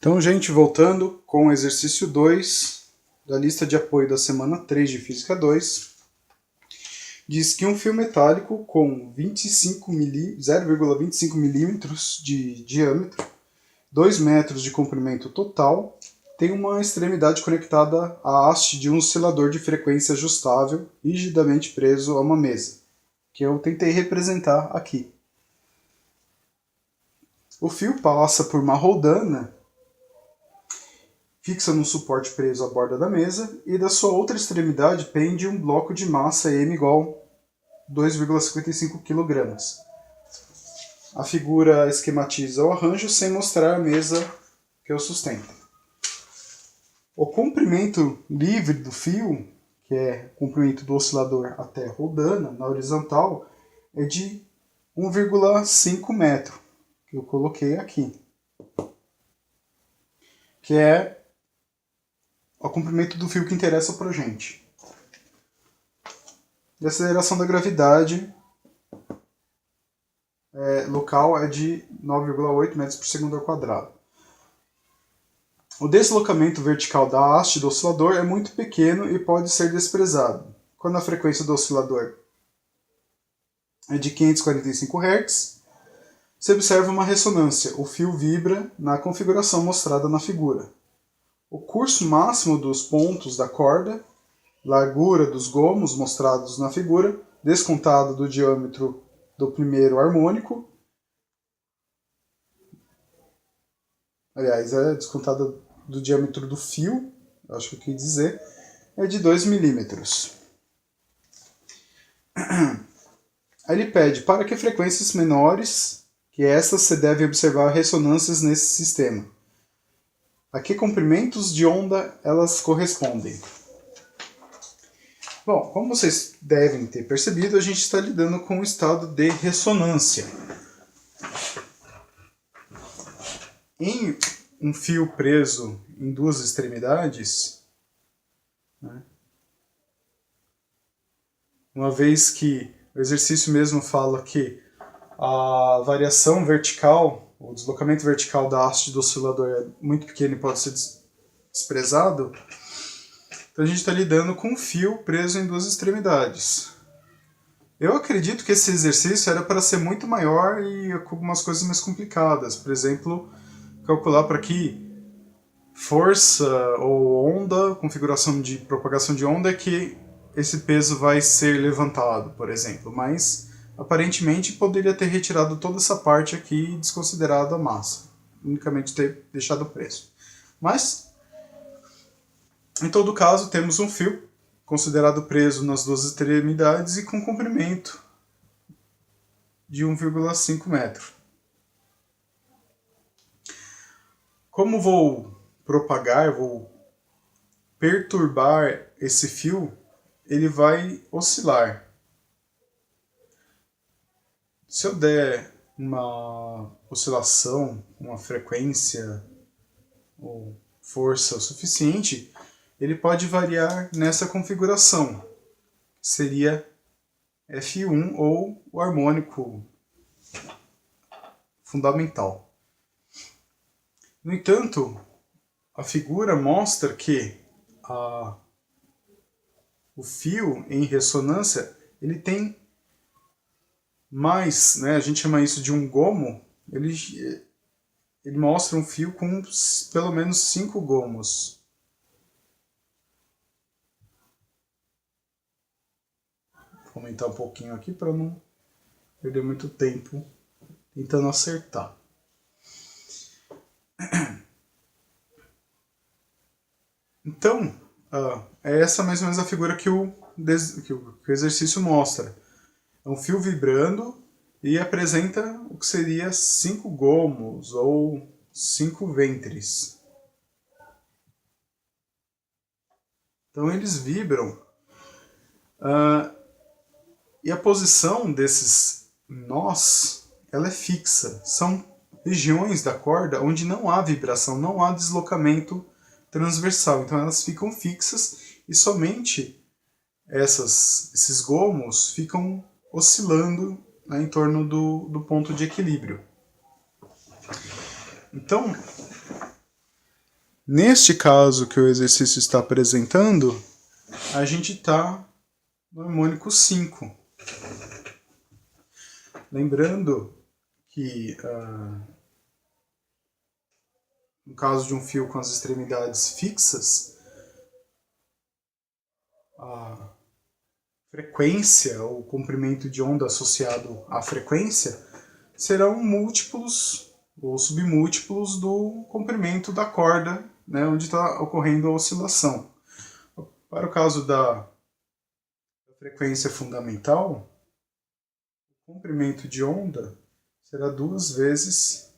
Então, gente, voltando com o exercício 2 da lista de apoio da semana 3 de Física 2, diz que um fio metálico com 0,25 milímetros de diâmetro, 2 metros de comprimento total, tem uma extremidade conectada à haste de um oscilador de frequência ajustável rigidamente preso a uma mesa, que eu tentei representar aqui. O fio passa por uma roldana fixa num suporte preso à borda da mesa, e da sua outra extremidade pende um bloco de massa M igual 2,55 kg. A figura esquematiza o arranjo sem mostrar a mesa que o sustenta. O comprimento livre do fio, que é o comprimento do oscilador até a roldana, na horizontal, é de 1,5 metro, que eu coloquei aqui, que é o comprimento do fio que interessa para a gente. E a aceleração da gravidade local é de 9,8 metros por segundo ao quadrado. O deslocamento vertical da haste do oscilador é muito pequeno e pode ser desprezado. Quando a frequência do oscilador é de 545 Hz, se observa uma ressonância. O fio vibra na configuração mostrada na figura. O curso máximo dos pontos da corda, largura dos gomos mostrados na figura, descontado do diâmetro do primeiro harmônico, aliás, é descontado do diâmetro do fio, acho que eu quis dizer, é de 2 milímetros. Aí ele pede para que frequências menores que essas se deve observar ressonâncias nesse sistema. A que comprimentos de onda elas correspondem? Bom, como vocês devem ter percebido, a gente está lidando com um estado de ressonância. Em um fio preso em duas extremidades, né, uma vez que o exercício mesmo fala que a variação vertical, o deslocamento vertical da haste do oscilador é muito pequeno e pode ser desprezado, então a gente está lidando com um fio preso em duas extremidades. Eu acredito que esse exercício era para ser muito maior e com algumas coisas mais complicadas. Por exemplo, calcular para que força ou onda, configuração de propagação de onda, é que esse peso vai ser levantado, por exemplo. Mas, aparentemente, poderia ter retirado toda essa parte aqui e desconsiderado a massa. Unicamente ter deixado o peso. Mas, em todo caso, temos um fio considerado preso nas duas extremidades e com comprimento de 1,5 metro. Como vou propagar, vou perturbar esse fio, ele vai oscilar. Se eu der uma oscilação, uma frequência ou força suficiente, ele pode variar nessa configuração, que seria F1 ou o harmônico fundamental. No entanto, a figura mostra que o fio em ressonância ele tem mais, né, a gente chama isso de um gomo, ele mostra um fio com pelo menos 5 gomos. Vou aumentar um pouquinho aqui para não perder muito tempo tentando acertar. Então, é essa mais ou menos a figura que o exercício mostra. É um fio vibrando e apresenta o que seria 5 gomos ou 5 ventres. Então eles vibram. E a posição desses nós, ela é fixa. São regiões da corda onde não há vibração, não há deslocamento transversal. Então elas ficam fixas e somente esses gomos ficam oscilando, né, em torno do ponto de equilíbrio. Então, Neste caso que o exercício está apresentando, a gente está no harmônico 5. Lembrando que, no caso de um fio com as extremidades fixas, a frequência, ou comprimento de onda associado à frequência, serão múltiplos ou submúltiplos do comprimento da corda, né, onde está ocorrendo a oscilação. Para o caso da frequência fundamental, o comprimento de onda será 2 vezes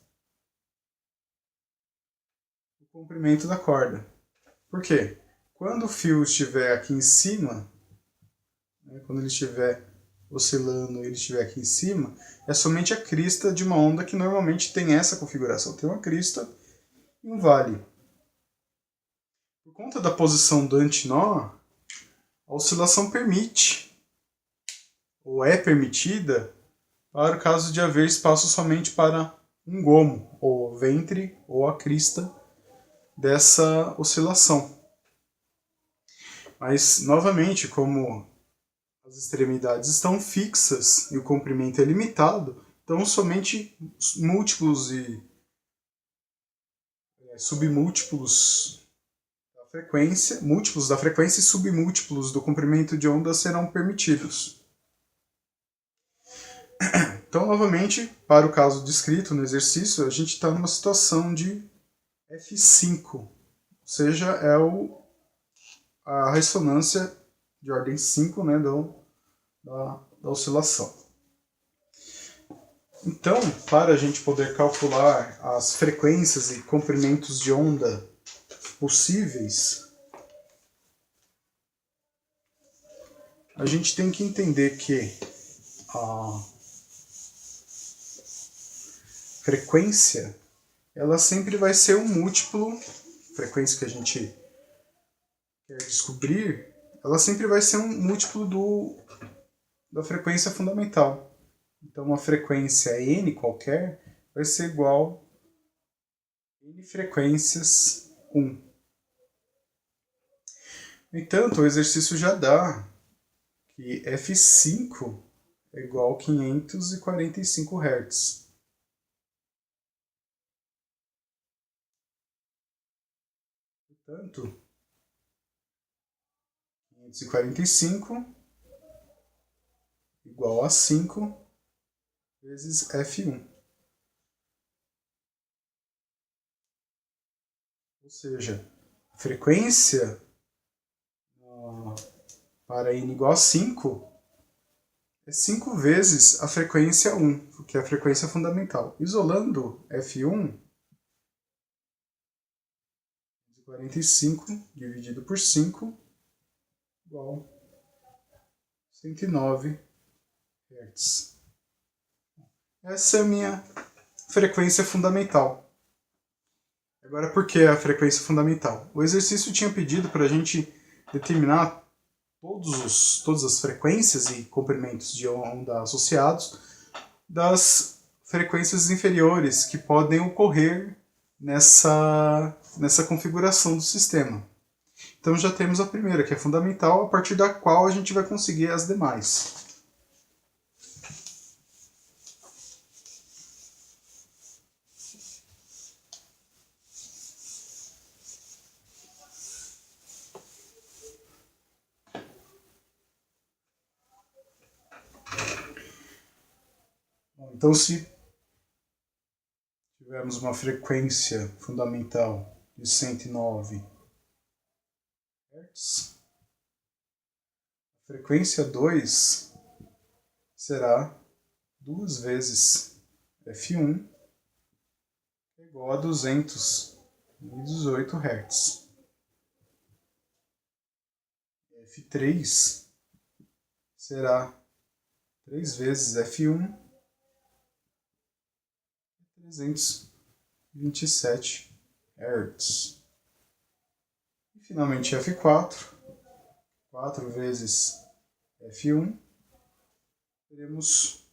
o comprimento da corda. Por quê? Quando o fio estiver aqui em cima, né, quando ele estiver oscilando e ele estiver aqui em cima, é somente a crista de uma onda que normalmente tem essa configuração. Tem uma crista e um vale. Por conta da posição do antinó, a oscilação permite, ou é permitida, para o caso de haver espaço somente para um gomo, ou ventre, ou a crista dessa oscilação. Mas, novamente, como as extremidades estão fixas e o comprimento é limitado, então somente múltiplos e submúltiplos da frequência, múltiplos da frequência e submúltiplos do comprimento de onda serão permitidos. Então, novamente, para o caso descrito no exercício, a gente está numa situação de F5, ou seja, é a ressonância de ordem 5, né, da oscilação. Então, para a gente poder calcular as frequências e comprimentos de onda possíveis, a gente tem que entender que a frequência ela sempre vai ser um múltiplo, frequência que a gente quer descobrir, ela sempre vai ser um múltiplo da frequência fundamental. Então, uma frequência n qualquer vai ser igual a n frequências 1. No entanto, o exercício já dá que F5 é igual a 545 Hz. Portanto, 545 igual a 5 vezes F1. Ou seja, a frequência para n igual a 5 é 5 vezes a frequência 1, que é a frequência fundamental. Isolando F1, 45 dividido por 5 igual a 109 Hz. Essa é a minha frequência fundamental. Agora, por que a frequência fundamental? O exercício tinha pedido para a gente determinar todas as frequências e comprimentos de onda associados das frequências inferiores que podem ocorrer nessa configuração do sistema. Então já temos a primeira, que é fundamental, a partir da qual a gente vai conseguir as demais. Então, se tivermos uma frequência fundamental de 109 Hz, a frequência 2 será 2 vezes F1 igual a 218 Hz. F3 será 3 vezes F1 327 Hz. E finalmente F4, 4 vezes F1, teremos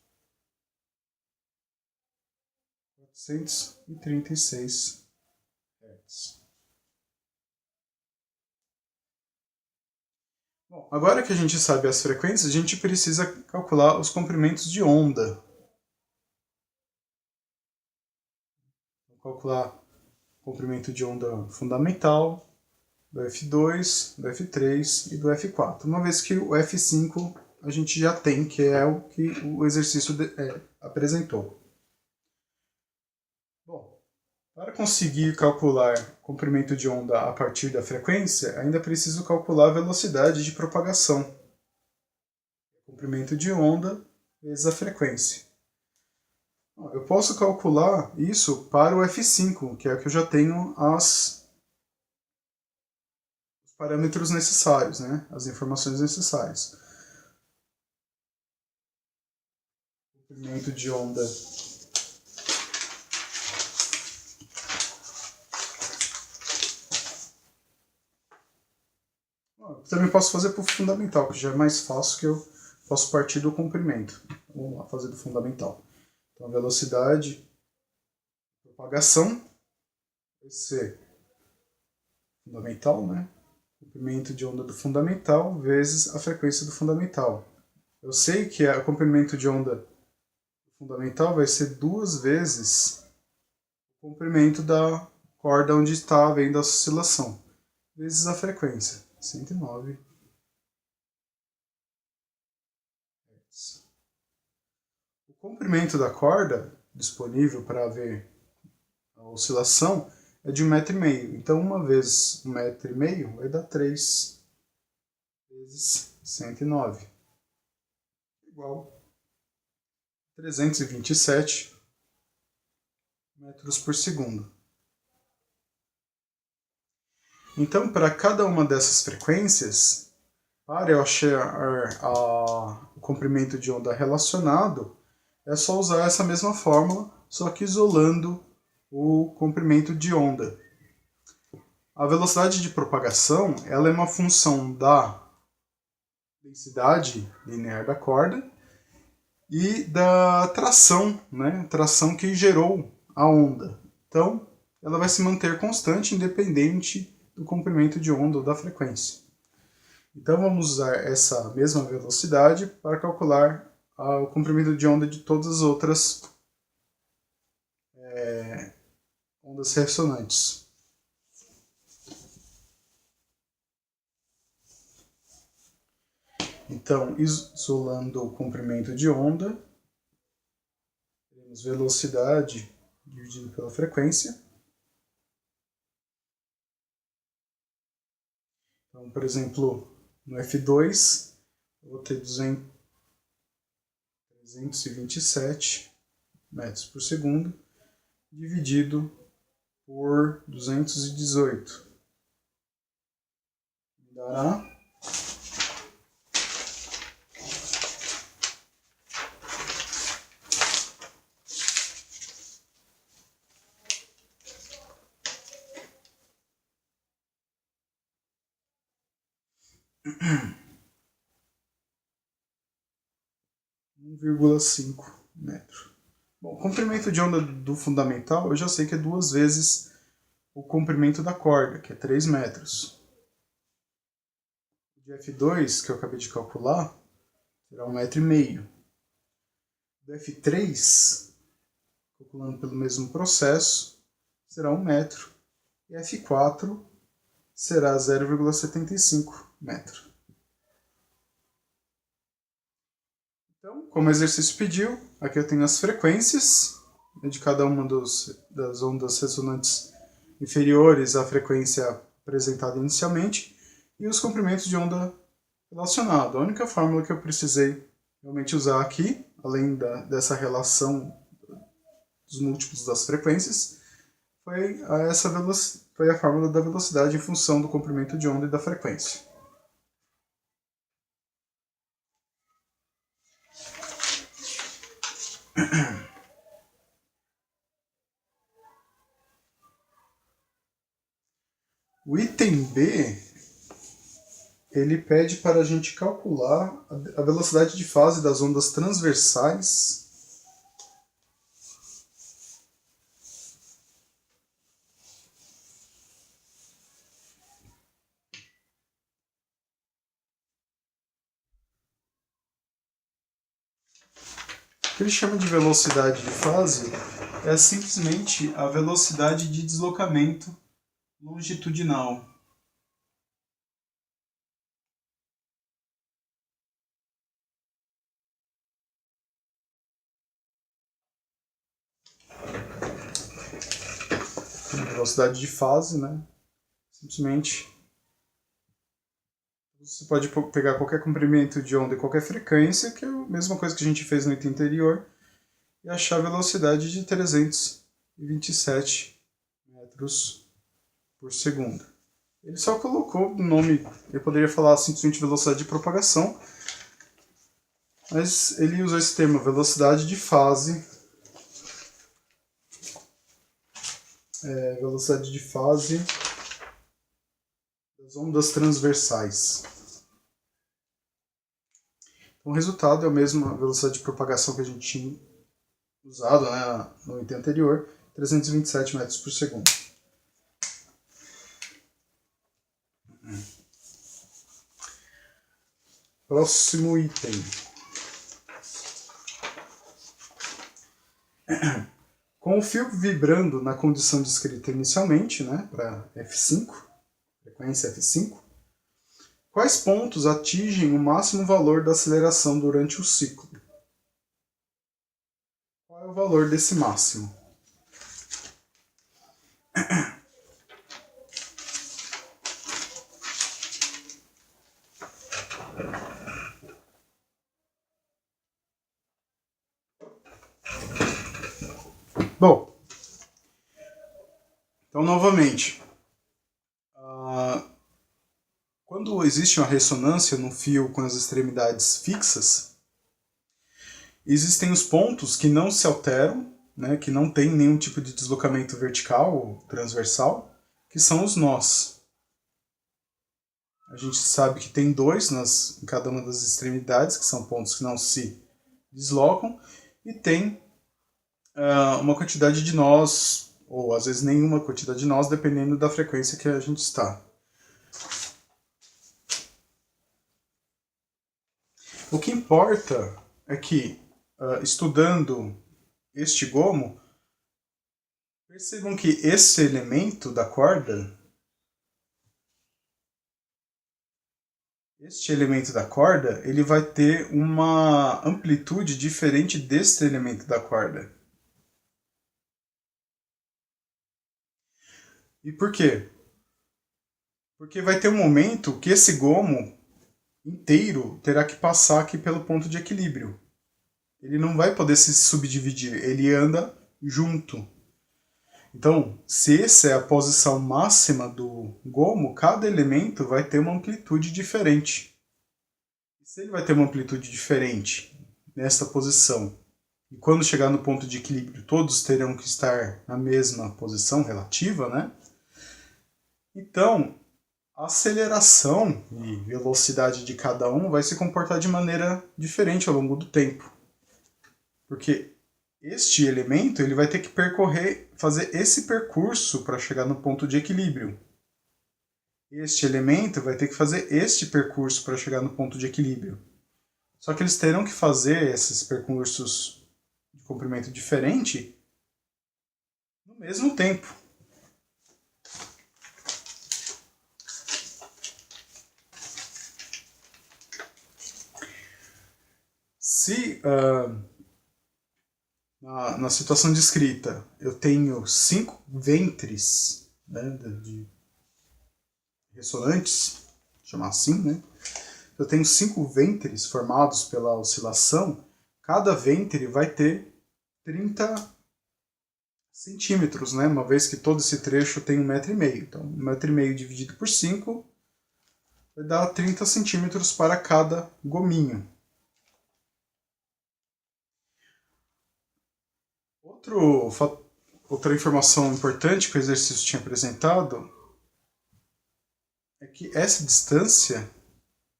436 Hz. Bom, agora que a gente sabe as frequências, a gente precisa calcular os comprimentos de onda. Vou calcular o comprimento de onda fundamental, do F2, do F3 e do F4. Uma vez que o F5 a gente já tem, que é o que o exercício apresentou. Bom, para conseguir calcular o comprimento de onda a partir da frequência, ainda preciso calcular a velocidade de propagação. Comprimento de onda vezes a frequência. Eu posso calcular isso para o F5, que é o que eu já tenho os parâmetros necessários, né? As informações necessárias. Comprimento de onda também posso fazer para o fundamental, que já é mais fácil, que eu posso partir do comprimento. Vamos lá, fazer do fundamental. Então, a velocidade de propagação vai ser fundamental, né? Comprimento de onda do fundamental vezes a frequência do fundamental. Eu sei que o comprimento de onda do fundamental vai ser 2 vezes o comprimento da corda onde está havendo a oscilação, vezes a frequência, 109 Hz. O comprimento da corda disponível para ver a oscilação é de 1,5 m. Então, uma vez 1,5 m vai dar 3 vezes 109, igual a 327 metros por segundo. Então, para cada uma dessas frequências, para eu achar o comprimento de onda relacionado, é só usar essa mesma fórmula, só que isolando o comprimento de onda. A velocidade de propagação ela é uma função da densidade linear da corda e da tração, né? Tração que gerou a onda. Então, ela vai se manter constante, independente do comprimento de onda ou da frequência. Então, vamos usar essa mesma velocidade para calcular o comprimento de onda de todas as outras ondas ressonantes. Então, isolando o comprimento de onda, temos velocidade dividido pela frequência. Então, por exemplo, no F2, eu vou ter 327 metros por segundo, dividido por 218. Me dará 1,5 metro. Bom, o comprimento de onda do fundamental eu já sei que é 2 vezes o comprimento da corda, que é 3 metros. O de F2, que eu acabei de calcular, será 1,5 m. Do F3, calculando pelo mesmo processo, será 1 metro. E F4 será 0,75 metro. Então, como o exercício pediu, aqui eu tenho as frequências de cada uma das ondas ressonantes inferiores à frequência apresentada inicialmente e os comprimentos de onda relacionados. A única fórmula que eu precisei realmente usar aqui, além dessa relação dos múltiplos das frequências, foi a fórmula da velocidade em função do comprimento de onda e da frequência. O item B, ele pede para a gente calcular a velocidade de fase das ondas transversais que ele chama de velocidade de fase é simplesmente a velocidade de deslocamento longitudinal. Velocidade de fase, né? Simplesmente você pode pegar qualquer comprimento de onda e qualquer frequência, que é a mesma coisa que a gente fez no item anterior, e achar a velocidade de 327 metros por segundo. Ele só colocou o nome, eu poderia falar simplesmente velocidade de propagação, mas ele usou esse termo, velocidade de fase, velocidade de fase das ondas transversais. Então, o resultado é a mesma velocidade de propagação que a gente tinha usado, né, no item anterior, 327 metros por segundo. Próximo item. Com o fio vibrando na condição descrita inicialmente, né, para F5, frequência F5, quais pontos atingem o máximo valor da aceleração durante o ciclo? Qual é o valor desse máximo? Bom, então novamente, quando existe uma ressonância no fio com as extremidades fixas, existem os pontos que não se alteram, né, que não tem nenhum tipo de deslocamento vertical ou transversal, que são os nós. A gente sabe que tem dois em cada uma das extremidades, que são pontos que não se deslocam, e tem uma quantidade de nós, ou às vezes nenhuma quantidade de nós, dependendo da frequência que a gente está. O que importa é que, estudando este gomo, percebam que esse elemento da corda, ele vai ter uma amplitude diferente deste elemento da corda. E por quê? Porque vai ter um momento que esse gomo inteiro terá que passar aqui pelo ponto de equilíbrio. Ele não vai poder se subdividir, ele anda junto. Então, se essa é a posição máxima do gomo, cada elemento vai ter uma amplitude diferente. E se ele vai ter uma amplitude diferente nesta posição, e quando chegar no ponto de equilíbrio todos terão que estar na mesma posição relativa, né? Então, a aceleração e velocidade de cada um vai se comportar de maneira diferente ao longo do tempo. Porque este elemento ele vai ter que fazer esse percurso para chegar no ponto de equilíbrio. Este elemento vai ter que fazer este percurso para chegar no ponto de equilíbrio. Só que eles terão que fazer esses percursos de comprimento diferente no mesmo tempo. Se na situação descrita eu tenho 5 ventres, né, de ressonantes, chamar assim, né? Eu tenho 5 ventres formados pela oscilação, cada ventre vai ter 30 centímetros, né? Uma vez que todo esse trecho tem 1,5 m. Então, 1,5 m dividido por 5 vai dar 30 centímetros para cada gominho. Outra informação importante que o exercício tinha apresentado é que essa distância,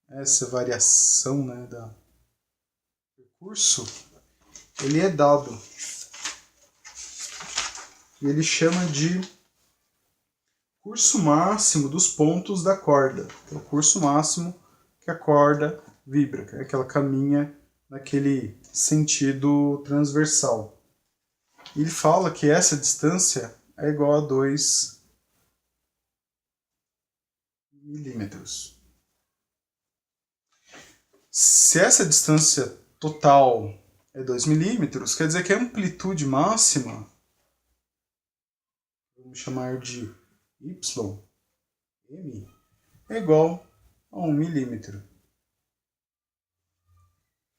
essa variação, né, do percurso, ele é dado. E ele chama de curso máximo dos pontos da corda. Então, o curso máximo que a corda vibra, que é que ela caminha naquele sentido transversal. Ele fala que essa distância é igual a 2 milímetros. Se essa distância total é 2 milímetros, quer dizer que a amplitude máxima, vamos chamar de y, m, é igual a 1 milímetro.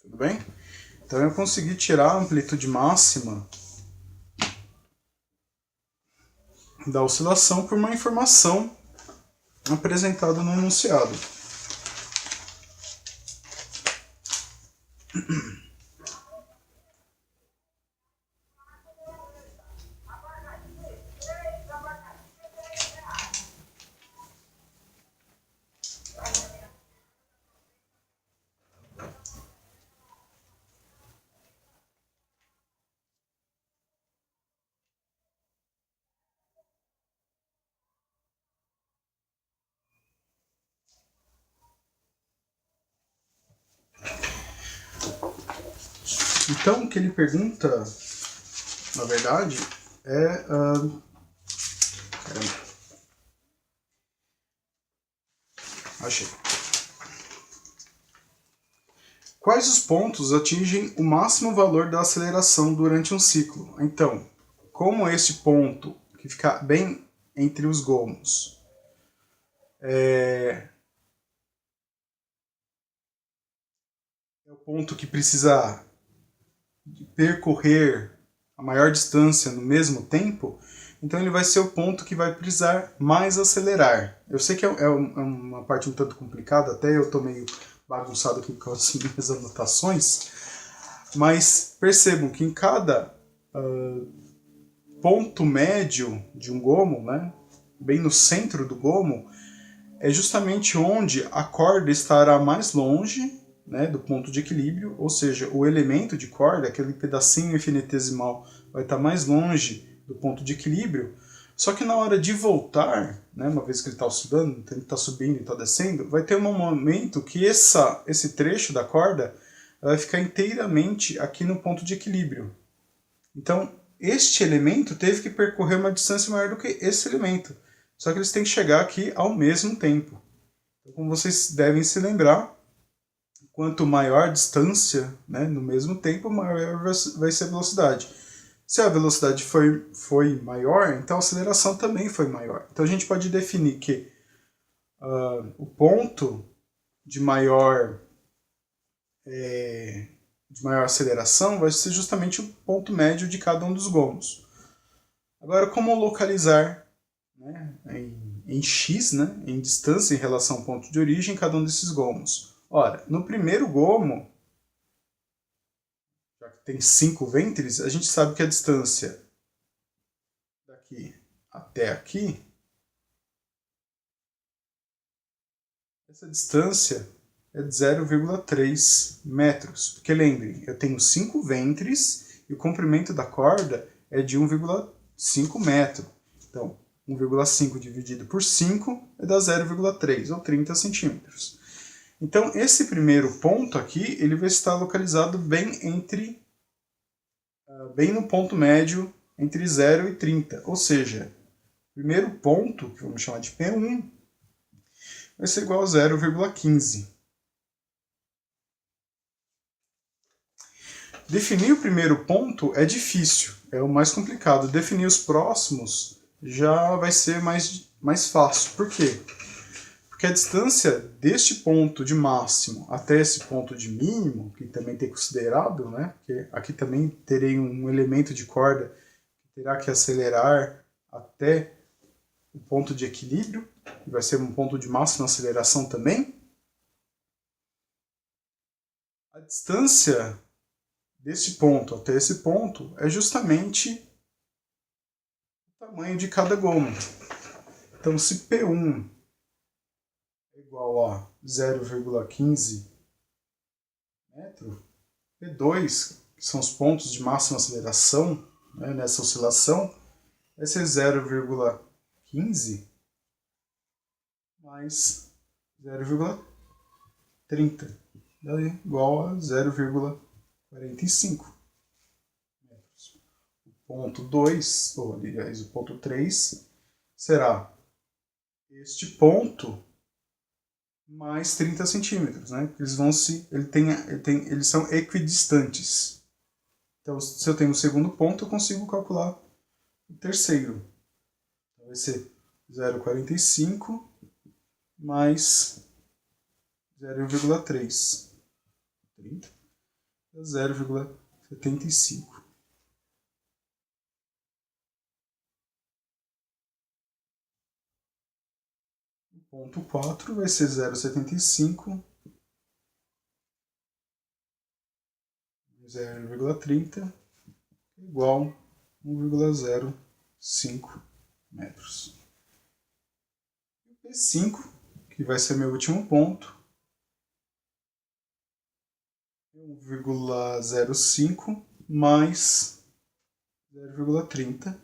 Tudo bem? Então eu consegui tirar a amplitude máxima da oscilação por uma informação apresentada no enunciado. Então, o que ele pergunta, na verdade, é... Achei. Quais os pontos atingem o máximo valor da aceleração durante um ciclo? Então, como esse ponto, que fica bem entre os gomos, é o ponto que precisa percorrer a maior distância no mesmo tempo, então ele vai ser o ponto que vai precisar mais acelerar. Eu sei que é uma parte um tanto complicada, até eu estou meio bagunçado aqui com as minhas anotações, mas percebam que em cada ponto médio de um gomo, né, bem no centro do gomo, é justamente onde a corda estará mais longe, né, do ponto de equilíbrio, ou seja, o elemento de corda, aquele pedacinho infinitesimal, vai estar mais longe do ponto de equilíbrio, só que na hora de voltar, né, uma vez que ele está oscilando, então ele está subindo e está descendo, vai ter um momento que esse trecho da corda vai ficar inteiramente aqui no ponto de equilíbrio. Então, este elemento teve que percorrer uma distância maior do que esse elemento, só que eles têm que chegar aqui ao mesmo tempo. Então, como vocês devem se lembrar, quanto maior a distância, né, no mesmo tempo, maior vai ser a velocidade. Se a velocidade foi maior, então a aceleração também foi maior. Então a gente pode definir que o ponto de maior aceleração vai ser justamente o ponto médio de cada um dos gomos. Agora, como localizar, né, em x, né, em distância em relação ao ponto de origem, cada um desses gomos? Ora, no primeiro gomo, já que tem 5 ventres, a gente sabe que a distância daqui até aqui, essa distância é de 0,3 metros. Porque lembrem, eu tenho 5 ventres e o comprimento da corda é de 1,5 metro. Então, 1,5 dividido por 5 é dar 0,3, ou 30 centímetros. Então, esse primeiro ponto aqui, ele vai estar localizado bem no ponto médio entre 0 e 30. Ou seja, o primeiro ponto, que vamos chamar de P1, vai ser igual a 0,15. Definir o primeiro ponto é difícil, é o mais complicado. Definir os próximos já vai ser mais fácil. Por quê? Porque a distância deste ponto de máximo até esse ponto de mínimo, que também tem considerado, né? Porque aqui também terei um elemento de corda que terá que acelerar até o ponto de equilíbrio, que vai ser um ponto de máxima aceleração também. A distância desse ponto até esse ponto é justamente o tamanho de cada gomo. Então, se P1 é igual a 0,15 metro, P2, que são os pontos de máxima aceleração, né, nessa oscilação, vai ser 0,15 mais 0,30, igual a 0,15. 45 metros. O ponto 2, ou aliás, o ponto 3, será este ponto mais 30 centímetros, né? Eles vão se, eles são equidistantes. Então, se eu tenho o segundo ponto, eu consigo calcular o terceiro. Então, vai ser 0,45 mais 0,3. 30 é 0,75. O ponto 4 vai ser 0,75 mais 0,30 igual a 1,05 metros. E o P5, que vai ser meu último ponto, 1,05 mais 0,30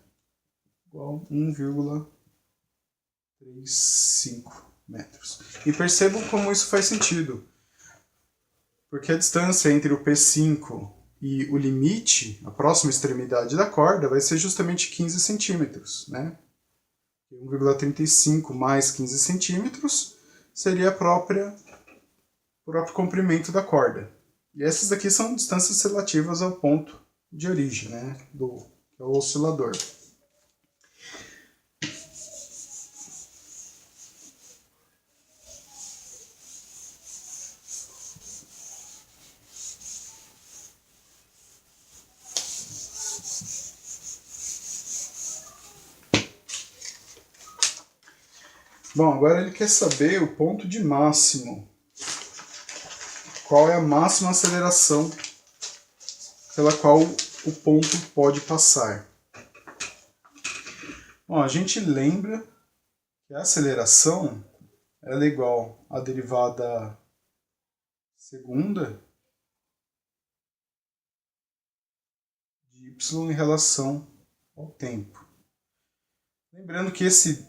igual a 1,35 metros. E percebam como isso faz sentido. Porque a distância entre o P5 e o limite, a próxima extremidade da corda, vai ser justamente 15 centímetros. Né? 1,35 mais 15 centímetros seria o próprio comprimento da corda. E essas aqui são distâncias relativas ao ponto de origem, né, do oscilador. Bom, agora ele quer saber o ponto de máximo. Qual é a máxima aceleração pela qual o ponto pode passar? Bom, a gente lembra que a aceleração ela é igual à derivada segunda de y em relação ao tempo. Lembrando que esse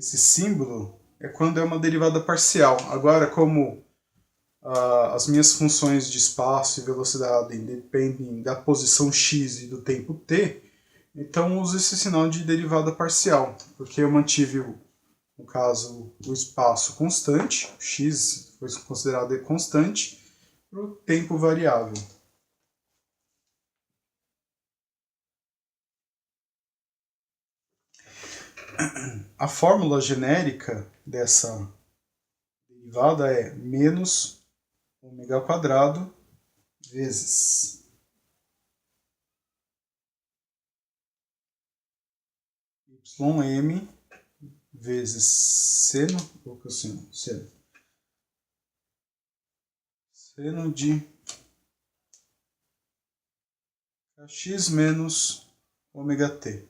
símbolo é quando é uma derivada parcial. Agora, como as minhas funções de espaço e velocidade dependem da posição x e do tempo t, então uso esse sinal de derivada parcial, porque eu mantive, no caso, o espaço constante, o x foi considerado constante, para o tempo variável. A fórmula genérica dessa derivada é menos ômega ao quadrado vezes ym vezes seno de x menos ômega t.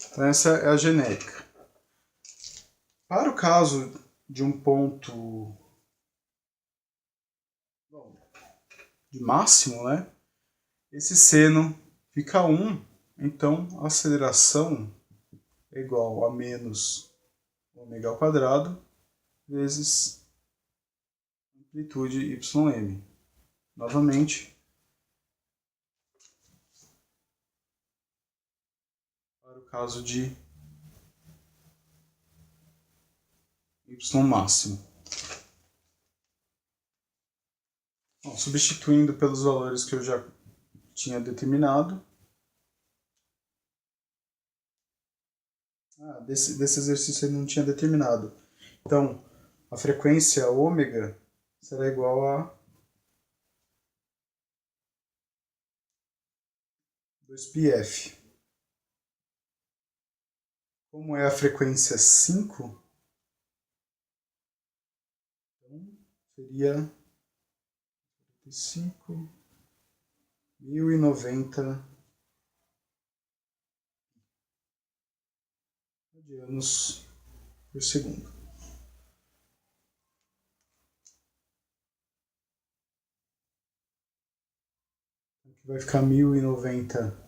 Então essa é a genérica. Para o caso de um ponto de máximo, né, esse seno fica 1, então a aceleração é igual a menos ômega ao quadrado vezes amplitude ym. Novamente, para o caso de y máximo. Bom, substituindo pelos valores que eu já tinha determinado. Desse exercício eu não tinha determinado. Então, a frequência ômega será igual a 2πf. Como é a frequência 5, então seria 5.090 radianos por segundo. Aqui vai ficar 1090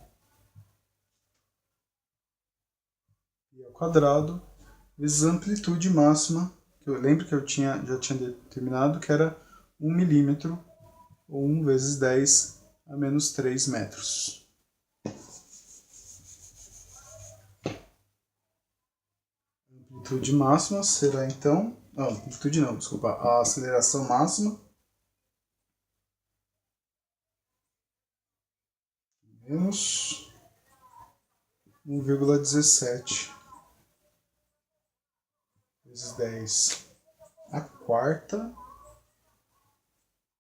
pi ao quadrado vezes a amplitude máxima, que eu lembro que eu já tinha determinado, que era 1 milímetro, ou 1 vezes 10 a menos 3 metros. A amplitude máxima será então... Não, amplitude não, desculpa. A aceleração máxima menos 1,17 vezes 10 a quarta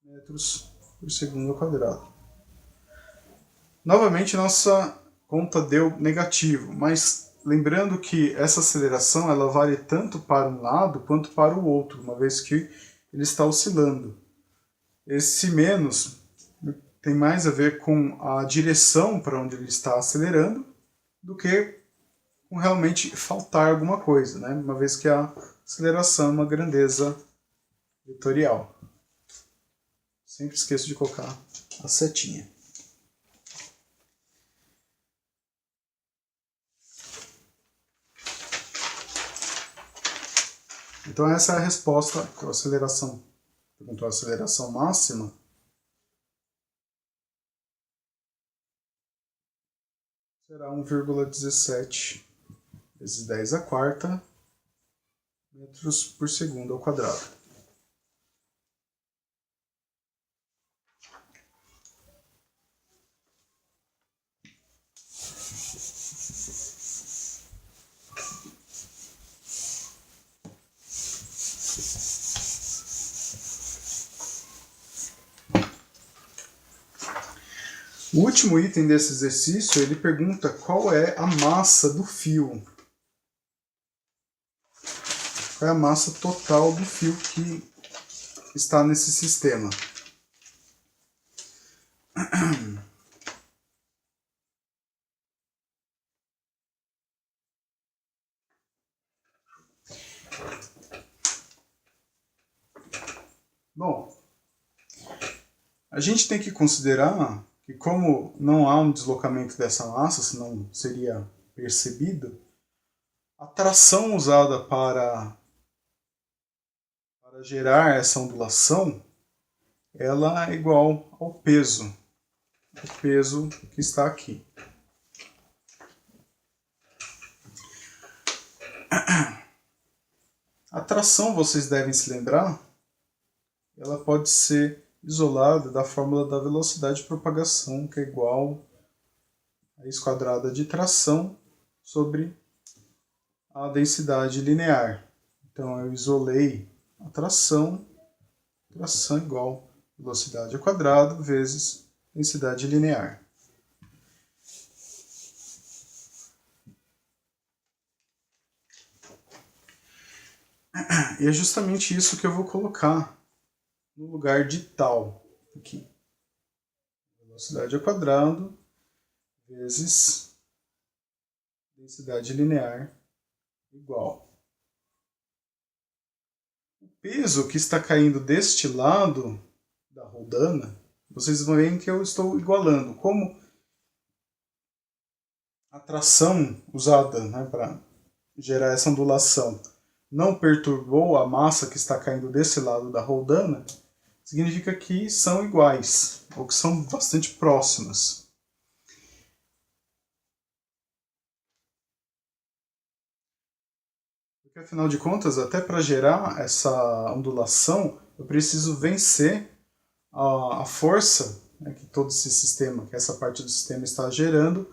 metros por segundo ao quadrado. Novamente, nossa conta deu negativo, mas lembrando que essa aceleração ela vale tanto para um lado quanto para o outro, uma vez que ele está oscilando. Esse menos tem mais a ver com a direção para onde ele está acelerando do que com realmente faltar alguma coisa, né? Uma vez que a aceleração é uma grandeza vetorial. Sempre esqueço de colocar a setinha. Então essa é a resposta para a aceleração. Perguntou a aceleração máxima. Será 1,17 vezes 10 a quarta metros por segundo ao quadrado. O último item desse exercício, ele pergunta qual é a massa do fio. Qual é a massa total do fio que está nesse sistema. Bom, a gente tem que considerar que como não há um deslocamento dessa massa, senão seria percebido, a tração usada para gerar essa ondulação, ela é igual ao peso que está aqui. A tração, vocês devem se lembrar, ela pode ser isolada da fórmula da velocidade de propagação, que é igual a raiz quadrada de tração sobre a densidade linear. Então eu isolei a tração igual a velocidade ao quadrado vezes densidade linear. E é justamente isso que eu vou colocar no lugar de tal aqui. Velocidade ao quadrado vezes densidade linear igual. O peso que está caindo deste lado da roldana, vocês vão ver que eu estou igualando. Como a tração usada, né, para gerar essa ondulação não perturbou a massa que está caindo desse lado da roldana, significa que são iguais, ou que são bastante próximas. Porque, afinal de contas, até para gerar essa ondulação, eu preciso vencer a força, né, que todo esse sistema, que essa parte do sistema está gerando,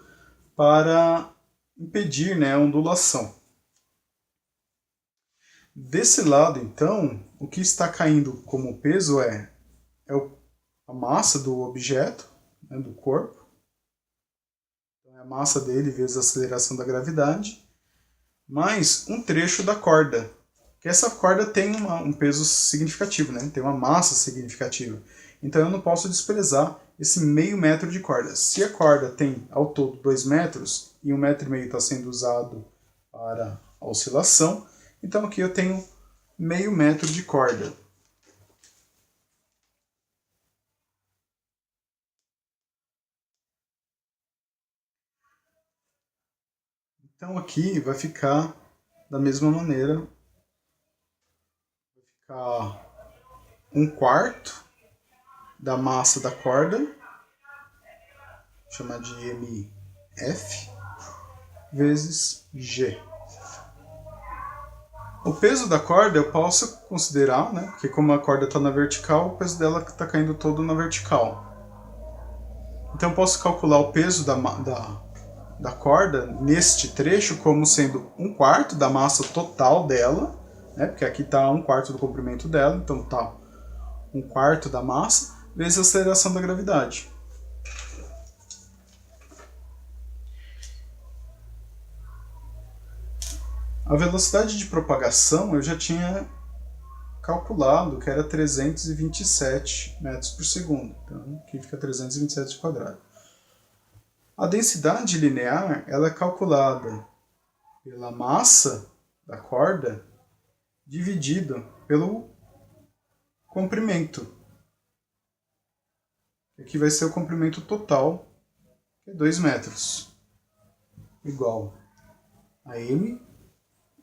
para impedir, né, a ondulação. Desse lado, então, o que está caindo como peso é a massa do objeto, né, do corpo, então é a massa dele vezes a aceleração da gravidade, mais um trecho da corda, que essa corda tem um peso significativo, né, tem uma massa significativa. Então eu não posso desprezar esse meio metro de corda. Se a corda tem ao todo 2 metros e 1,5 metro está sendo usado para a oscilação, então aqui eu tenho meio metro de corda. Então aqui vai ficar da mesma maneira, vai ficar 1/4 da massa da corda, vou chamar de MF, vezes G. O peso da corda eu posso considerar, né, porque como a corda está na vertical, o peso dela está caindo todo na vertical. Então eu posso calcular o peso da corda neste trecho como sendo 1/4 da massa total dela, né, porque aqui está 1/4 do comprimento dela, então está 1/4 da massa, vezes a aceleração da gravidade. A velocidade de propagação eu já tinha calculado que era 327 metros por segundo. Então aqui fica 327 quadrado. A densidade linear ela é calculada pela massa da corda dividido pelo comprimento. Aqui vai ser o comprimento total, que é 2 metros, igual a M,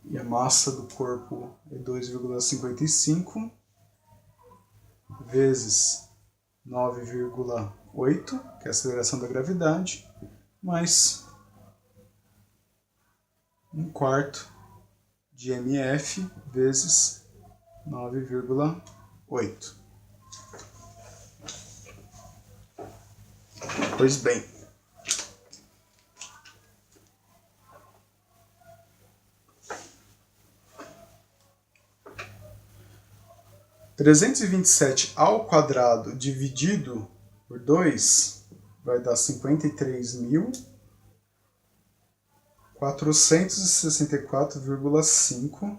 e a massa do corpo é 2,55 vezes 9,8, que é a aceleração da gravidade, mais 1/4 de MF vezes 9,8. Pois bem, (327 ao quadrado) dividido por 2 vai dar 53.464,5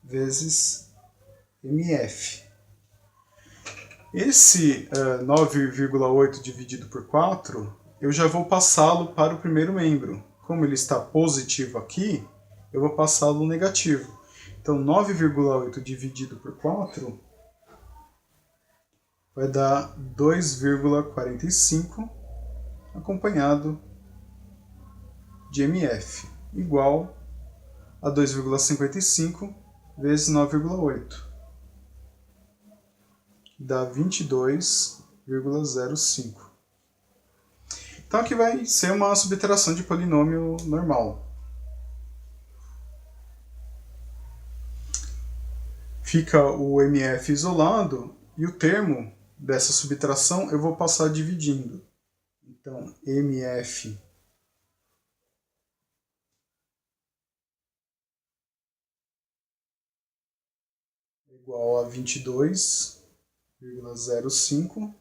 vezes MF. Esse 9,8 dividido por 4, eu já vou passá-lo para o primeiro membro. Como ele está positivo aqui, eu vou passá-lo negativo. Então, 9,8 dividido por 4 vai dar 2,45 acompanhado de MF, igual a 2,55 vezes 9,8. Dá 22,05. Então aqui vai ser uma subtração de polinômio normal. Fica o MF isolado e o termo dessa subtração eu vou passar dividindo. Então, MF é igual a 22,05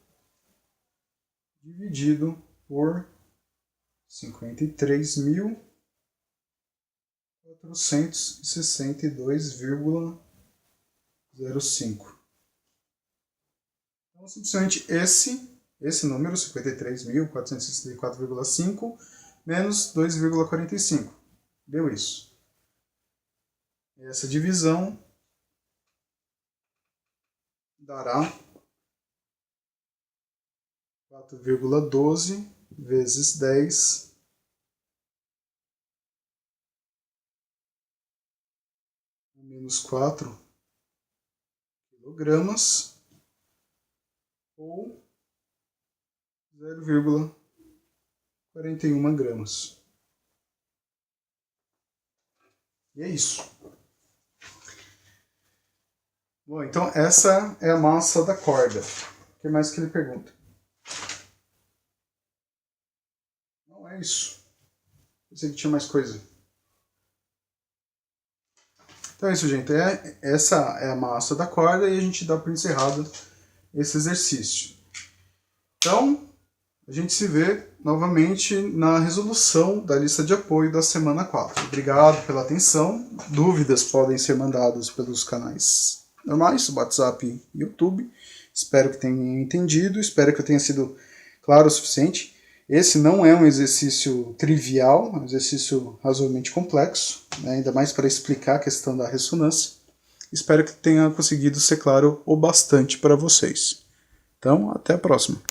dividido por 53.462,05. Então, simplesmente esse número, 53.464,5, menos 2,45. Deu isso. Essa divisão dará 4,12 vezes 10 menos 4 quilogramas, ou 0,41 gramas. E é isso. Bom, então essa é a massa da corda. O que mais que ele pergunta? Não é isso. Pensei que tinha mais coisa. Então é isso, gente. Essa é a massa da corda e a gente dá por encerrado esse exercício. Então, a gente se vê novamente na resolução da lista de apoio da semana 4. Obrigado pela atenção. Dúvidas podem ser mandadas pelos canais normais, WhatsApp e YouTube. Espero que tenham entendido, espero que eu tenha sido claro o suficiente. Esse não é um exercício trivial, é um exercício razoavelmente complexo, né, ainda mais para explicar a questão da ressonância. Espero que tenha conseguido ser claro o bastante para vocês. Então, até a próxima.